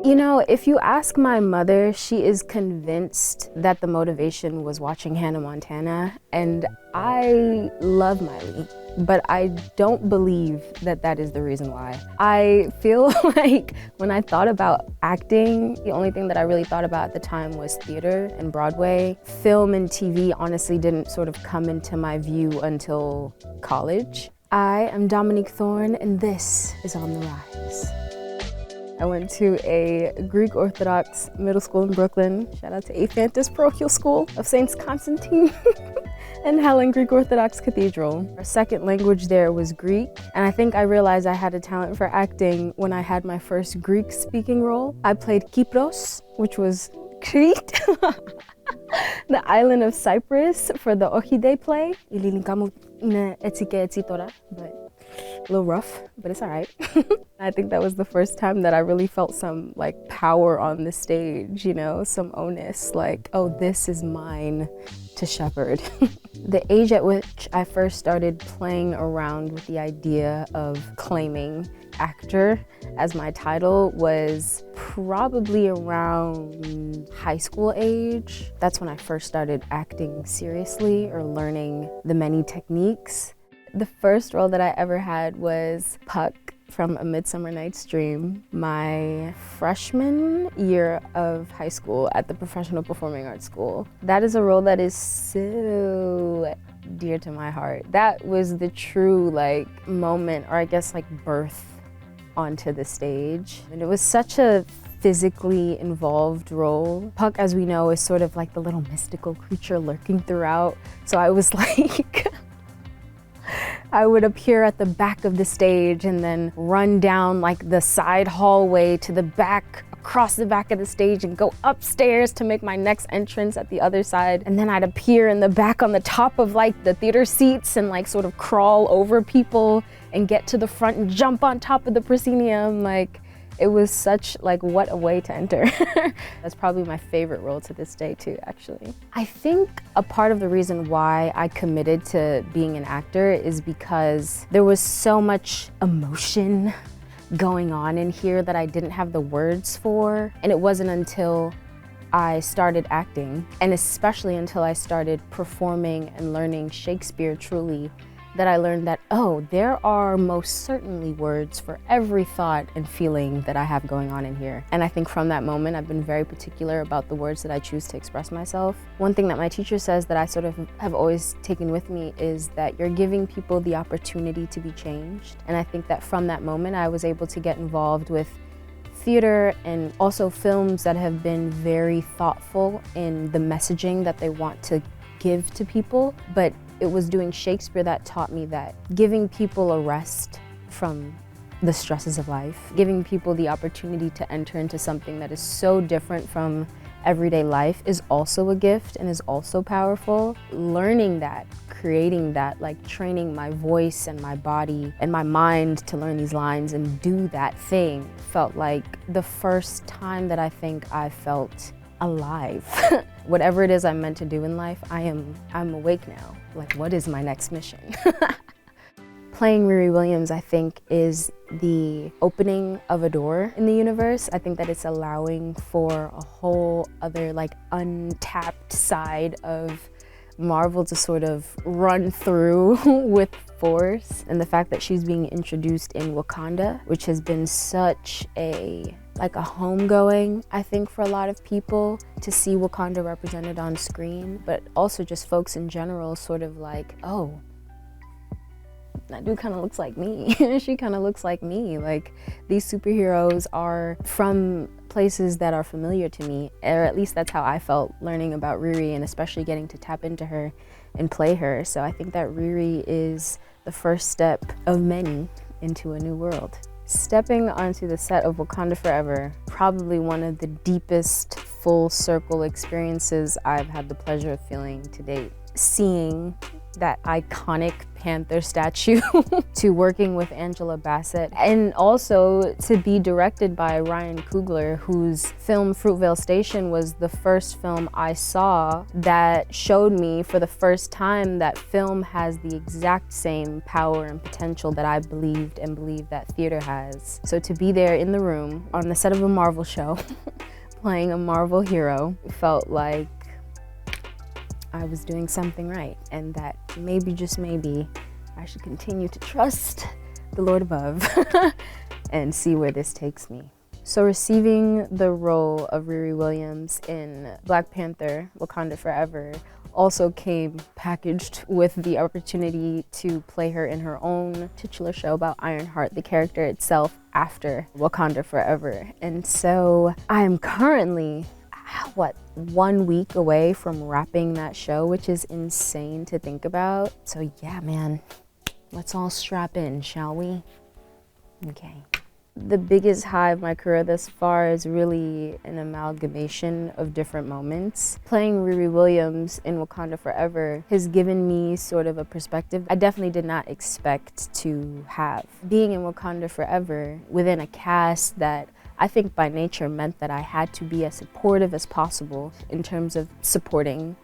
You know, if you ask my mother, she is convinced that the motivation was watching Hannah Montana, and I love Miley, but I don't believe that that is the reason why. I feel like when I thought about acting, the only thing that I really thought about at the time was theater and Broadway. Film and TV honestly didn't sort of come into my view until college. I am Dominique Thorne, and this is On the Rise. I went to a Greek Orthodox middle school in Brooklyn. Shout out to Aphantis Parochial School of Saints Constantine and Helen Greek Orthodox Cathedral. Our second language there was Greek, and I think I realized I had a talent for acting when I had my first Greek speaking role. I played Kypros, which was Crete, the island of Cyprus, for the Orchidee play. But a little rough, but it's all right. I think that was the first time that I really felt some like power on the stage, you know, some onus, like, oh, this is mine to shepherd. The age at which I first started playing around with the idea of claiming actor as my title was probably around high school age. That's when I first started acting seriously or learning the many techniques. The first role that I ever had was Puck from A Midsummer Night's Dream, my freshman year of high school at the Professional Performing Arts School. That is a role that is so dear to my heart. That was the true like moment, or I guess like birth onto the stage. And it was such a physically involved role. Puck, as we know, is sort of like the little mystical creature lurking throughout. So I was like, I would appear at the back of the stage and then run down like the side hallway to the back, across the back of the stage, and go upstairs to make my next entrance at the other side. And then I'd appear in the back on the top of like the theater seats and like sort of crawl over people and get to the front and jump on top of the proscenium. Like, it was such like, what a way to enter. That's probably my favorite role to this day too, actually. I think a part of the reason why I committed to being an actor is because there was so much emotion going on in here that I didn't have the words for. And it wasn't until I started acting, and especially until I started performing and learning Shakespeare truly, that I learned that, oh, there are most certainly words for every thought and feeling that I have going on in here. And I think from that moment, I've been very particular about the words that I choose to express myself. One thing that my teacher says that I sort of have always taken with me is that you're giving people the opportunity to be changed. And I think that from that moment, I was able to get involved with theater and also films that have been very thoughtful in the messaging that they want to give to people. But it was doing Shakespeare that taught me that giving people a rest from the stresses of life, giving people the opportunity to enter into something that is so different from everyday life is also a gift and is also powerful. Learning that, creating that, like training my voice and my body and my mind to learn these lines and do that thing felt like the first time that I think I felt alive. Whatever it is I'm meant to do in life, I'm awake now. Like, what is my next mission? Playing Riri Williams, I think, is the opening of a door in the universe. I think that it's allowing for a whole other like untapped side of Marvel to sort of run through with force. And the fact that she's being introduced in Wakanda, which has been such a homegoing, I think, for a lot of people to see Wakanda represented on screen, but also just folks in general sort of like, oh, that dude kind of looks like me. She kind of looks like me. Like, these superheroes are from places that are familiar to me, or at least that's how I felt learning about Riri, and especially getting to tap into her and play her. So I think that Riri is the first step of many into a new world. Stepping onto the set of Wakanda Forever, probably one of the deepest full circle experiences I've had the pleasure of feeling to date. Seeing that iconic Panther statue, to working with Angela Bassett, and also to be directed by Ryan Coogler, whose film Fruitvale Station was the first film I saw that showed me for the first time that film has the exact same power and potential that I believed and believe that theater has. So to be there in the room on the set of a Marvel show, playing a Marvel hero, felt like I was doing something right, and that maybe, just maybe, I should continue to trust the Lord above and see where this takes me. So receiving the role of Riri Williams in Black Panther, Wakanda Forever, also came packaged with the opportunity to play her in her own titular show about Ironheart, the character itself, after Wakanda Forever. And so I'm currently, 1 week away from wrapping that show, which is insane to think about. So yeah, man, let's all strap in, shall we? Okay. The biggest high of my career thus far is really an amalgamation of different moments. Playing Riri Williams in Wakanda Forever has given me sort of a perspective I definitely did not expect to have. Being in Wakanda Forever within a cast that I think by nature meant that I had to be as supportive as possible in terms of supporting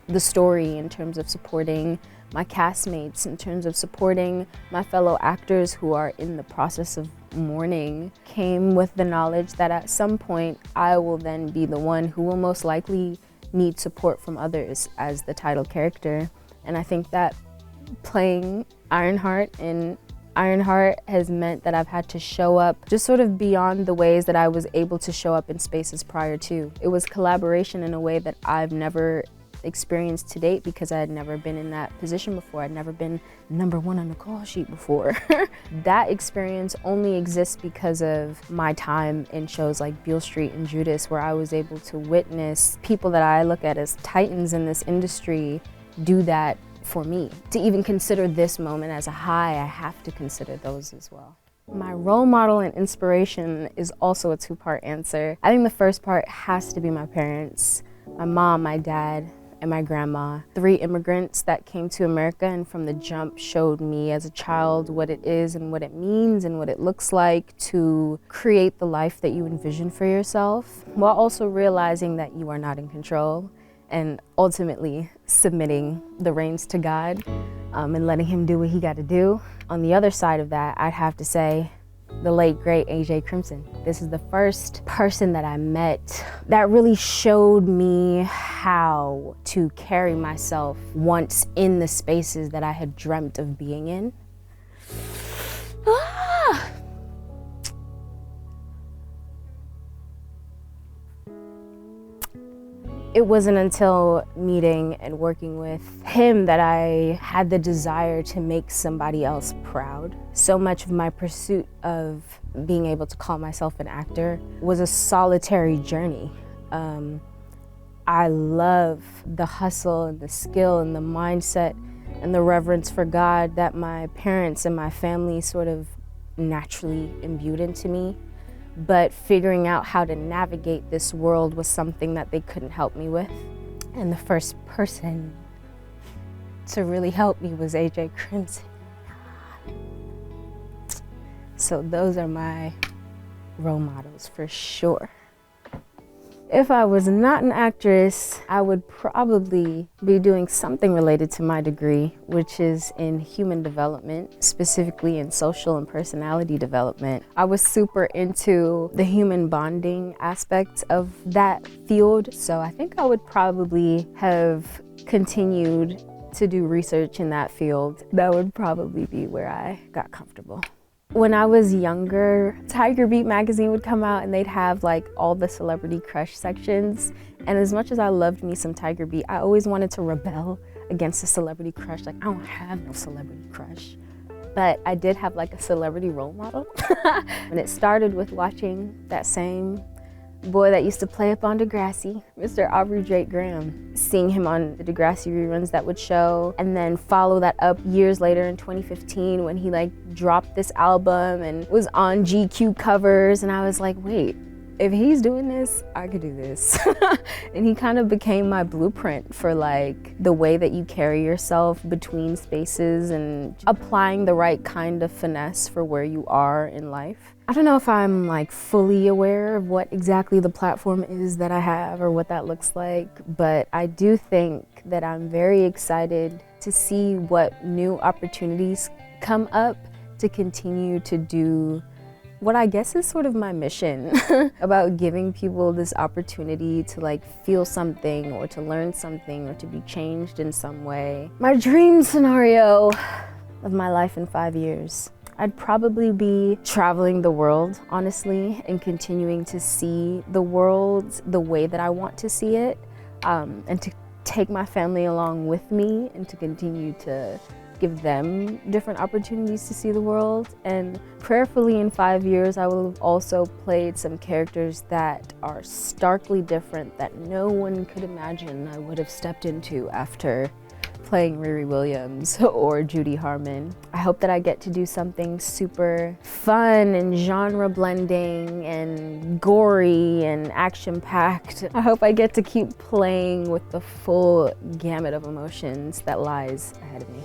the story, in terms of supporting my castmates, in terms of supporting my fellow actors who are in the process of mourning, came with the knowledge that at some point I will then be the one who will most likely need support from others as the title character. And I think that playing Ironheart in Ironheart has meant that I've had to show up just sort of beyond the ways that I was able to show up in spaces prior to. It was collaboration in a way that I've never experienced to date because I had never been in that position before. I'd never been #1 on the call sheet before. That experience only exists because of my time in shows like Beale Street and Judas, where I was able to witness people that I look at as titans in this industry do that for me. To even consider this moment as a high, I have to consider those as well. My role model and inspiration is also a two-part answer. I think the first part has to be my parents, my mom, my dad, and my grandma. 3 immigrants that came to America and from the jump showed me as a child what it is and what it means and what it looks like to create the life that you envision for yourself, while also realizing that you are not in control, and ultimately submitting the reins to God and letting him do what he got to do. On the other side of that, I'd have to say the late, great AJ Crimson. This is the first person that I met that really showed me how to carry myself once in the spaces that I had dreamt of being in. It wasn't until meeting and working with him that I had the desire to make somebody else proud. So much of my pursuit of being able to call myself an actor was a solitary journey. I love the hustle and the skill and the mindset and the reverence for God that my parents and my family sort of naturally imbued into me. But figuring out how to navigate this world was something that they couldn't help me with. And the first person to really help me was AJ Crimson. So those are my role models for sure. If I was not an actress, I would probably be doing something related to my degree, which is in human development, specifically in social and personality development. I was super into the human bonding aspect of that field, so I think I would probably have continued to do research in that field. That would probably be where I got comfortable. When I was younger, Tiger Beat magazine would come out and they'd have like all the celebrity crush sections. And as much as I loved me some Tiger Beat, I always wanted to rebel against a celebrity crush. Like, I don't have no celebrity crush. But I did have like a celebrity role model. And it started with watching that same boy that used to play up on Degrassi, Mr. Aubrey Drake Graham. Seeing him on the Degrassi reruns that would show, and then follow that up years later in 2015 when he like dropped this album and was on GQ covers, and I was like, wait, if he's doing this, I could do this. And he kind of became my blueprint for like the way that you carry yourself between spaces and applying the right kind of finesse for where you are in life. I don't know if I'm like fully aware of what exactly the platform is that I have or what that looks like, but I do think that I'm very excited to see what new opportunities come up to continue to do what I guess is sort of my mission about giving people this opportunity to like feel something or to learn something or to be changed in some way. My dream scenario of my life in 5 years. I'd probably be traveling the world, honestly, and continuing to see the world the way that I want to see it, and to take my family along with me and to continue to give them different opportunities to see the world. And prayerfully in 5 years, I will have also played some characters that are starkly different that no one could imagine I would have stepped into after playing Riri Williams or Judy Harmon. I hope that I get to do something super fun and genre blending and gory and action-packed. I hope I get to keep playing with the full gamut of emotions that lies ahead of me.